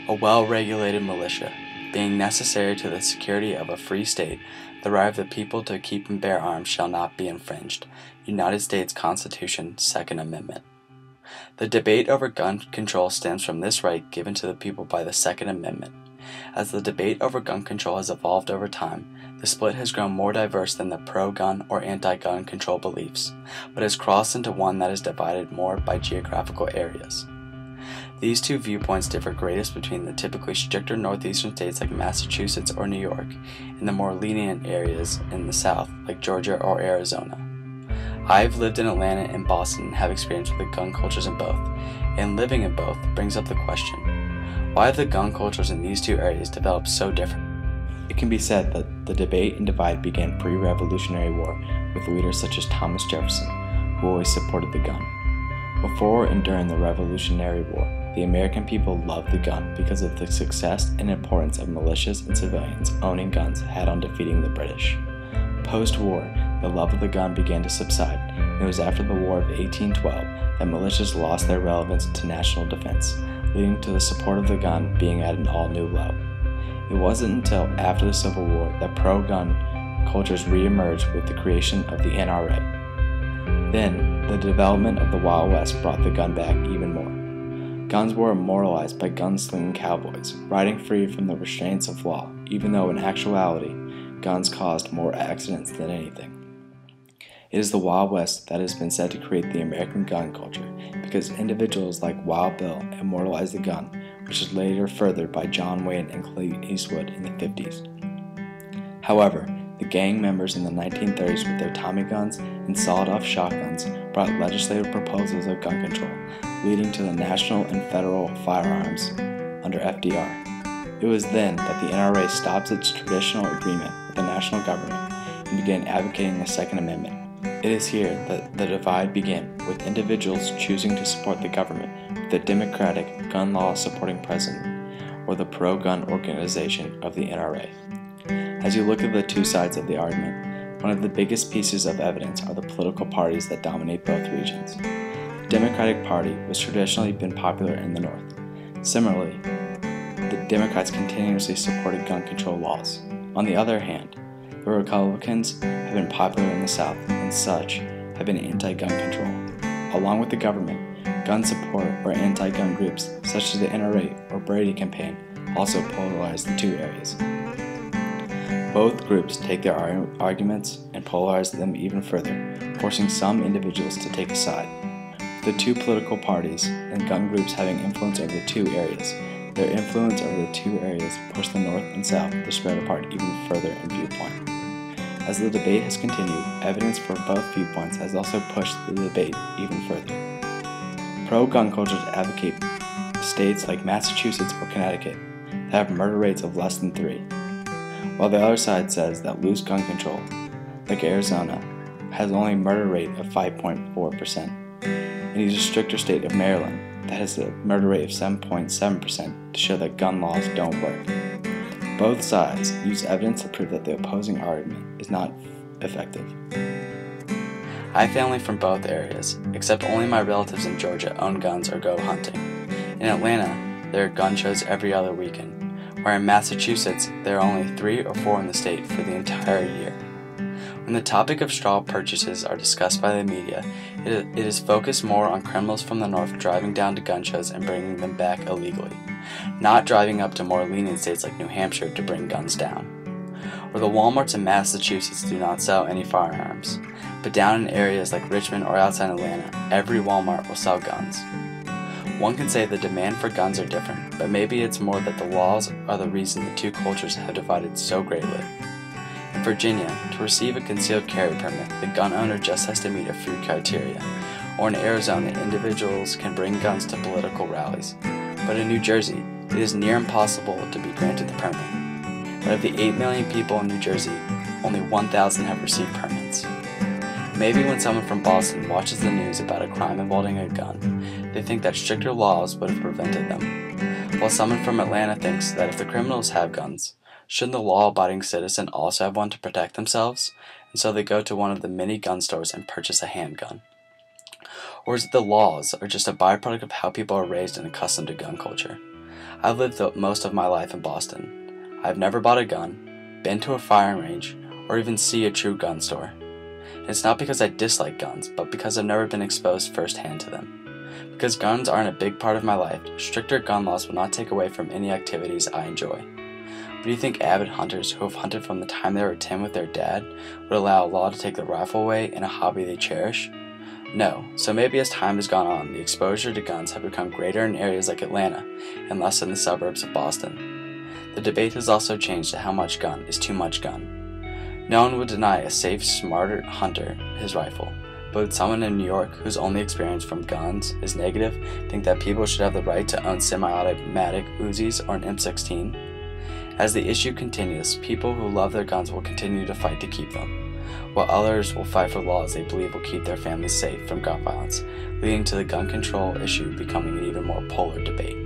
A well-regulated militia, being necessary to the security of a free state, the right of the people to keep and bear arms shall not be infringed. United States Constitution, Second Amendment. The debate over gun control stems from this right given to the people by the Second Amendment. As the debate over gun control has evolved over time, the split has grown more diverse than the pro-gun or anti-gun control beliefs, but has crossed into one that is divided more by geographical areas. These two viewpoints differ greatest between the typically stricter northeastern states like Massachusetts or New York, and the more lenient areas in the South like Georgia or Arizona. I've lived in Atlanta and Boston and have experience with the gun cultures in both, and living in both brings up the question, why have the gun cultures in these two areas developed so different? It can be said that the debate and divide began pre-Revolutionary War with leaders such as Thomas Jefferson, who always supported the gun. Before and during the Revolutionary War, the American people loved the gun because of the success and importance of militias and civilians owning guns had on defeating the British. Post-war, the love of the gun began to subside, and it was after the War of 1812 that militias lost their relevance to national defense, leading to the support of the gun being at an all-new low. It wasn't until after the Civil War that pro-gun cultures re-emerged with the creation of the NRA. Then, the development of the Wild West brought the gun back even more. Guns were immortalized by gunslinging cowboys, riding free from the restraints of law, even though in actuality, guns caused more accidents than anything. It is the Wild West that has been said to create the American gun culture because individuals like Wild Bill immortalized the gun, which is later furthered by John Wayne and Clint Eastwood in the 50s. However, the gang members in the 1930s with their Tommy guns and sawed-off shotguns brought legislative proposals of gun control, leading to the national and federal firearms under FDR. It was then that the NRA stopped its traditional agreement with the national government and began advocating the Second Amendment. It is here that the divide began, with individuals choosing to support the government with the Democratic gun law supporting president, or the pro-gun organization of the NRA. As you look at the two sides of the argument, one of the biggest pieces of evidence are the political parties that dominate both regions. The Democratic Party has traditionally been popular in the North. Similarly, the Democrats continuously supported gun control laws. On the other hand, the Republicans have been popular in the South and such have been anti-gun control. Along with the government, gun support or anti-gun groups such as the NRA or Brady campaign also polarize the two areas. Both groups take their arguments and polarize them even further, forcing some individuals to take a side. The two political parties and gun groups having influence over the two areas, their influence over the two areas pushed the North and South to spread apart even further in viewpoint. As the debate has continued, evidence for both viewpoints has also pushed the debate even further. Pro-gun cultures advocate states like Massachusetts or Connecticut that have murder rates of less than 3, while the other side says that loose gun control, like Arizona, has only a murder rate of 5.4%, and use a stricter state of Maryland that has a murder rate of 7.7% to show that gun laws don't work. Both sides use evidence to prove that the opposing argument is not effective. I have family from both areas, except only my relatives in Georgia own guns or go hunting. In Atlanta, there are gun shows every other weekend, where in Massachusetts, there are only 3 or 4 in the state for the entire year. When the topic of straw purchases are discussed by the media, it is focused more on criminals from the North driving down to gun shows and bringing them back illegally, not driving up to more lenient states like New Hampshire to bring guns down. Or the Walmarts in Massachusetts do not sell any firearms, but down in areas like Richmond or outside Atlanta, every Walmart will sell guns. One can say the demand for guns are different, but maybe it's more that the laws are the reason the two cultures have divided so greatly. In Virginia, to receive a concealed carry permit, the gun owner just has to meet a few criteria, or in Arizona, individuals can bring guns to political rallies. But in New Jersey, it is near impossible to be granted the permit. But of the 8 million people in New Jersey, only 1,000 have received permits. Maybe when someone from Boston watches the news about a crime involving a gun, they think that stricter laws would have prevented them, while someone from Atlanta thinks that if the criminals have guns, shouldn't the law-abiding citizen also have one to protect themselves? And so they go to one of the many gun stores and purchase a handgun. Or is it the laws are just a byproduct of how people are raised and accustomed to gun culture? I've lived most of my life in Boston. I've never bought a gun, been to a firing range, or even see a true gun store. And it's not because I dislike guns, but because I've never been exposed firsthand to them. Because guns aren't a big part of my life, stricter gun laws will not take away from any activities I enjoy. But do you think avid hunters who have hunted from the time they were 10 with their dad would allow a law to take the rifle away in a hobby they cherish? No, so maybe as time has gone on, the exposure to guns have become greater in areas like Atlanta and less in the suburbs of Boston. The debate has also changed to how much gun is too much gun. No one would deny a safe, smarter hunter his rifle, but would someone in New York whose only experience from guns is negative think that people should have the right to own semi-automatic Uzis or an M16? As the issue continues, people who love their guns will continue to fight to keep them, while others will fight for laws they believe will keep their families safe from gun violence, leading to the gun control issue becoming an even more polar debate.